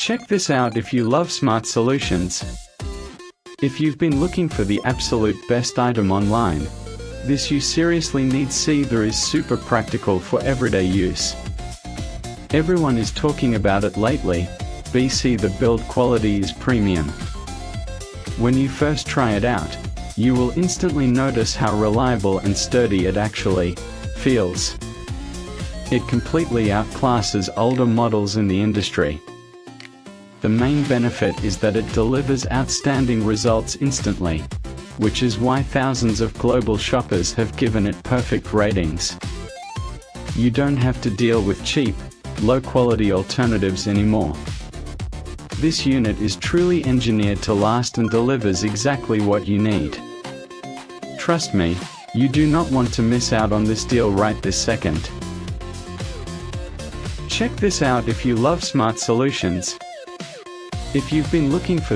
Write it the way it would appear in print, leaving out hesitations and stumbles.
Check this out if you love smart solutions. If you've been looking for the absolute best item online, this you seriously need. There is super practical for everyday use. Everyone is talking about it lately. BC the build quality is premium. When you first try it out, you will instantly notice how reliable and sturdy it actually feels. It completely outclasses older models in the industry. The main benefit is that it delivers outstanding results instantly, which is why thousands of global shoppers have given it perfect ratings. You don't have to deal with cheap, low-quality alternatives anymore. This unit is truly engineered to last and delivers exactly what you need. Trust me, you do not want to miss out on this deal right this second. Check this out if you love smart solutions. If you've been looking for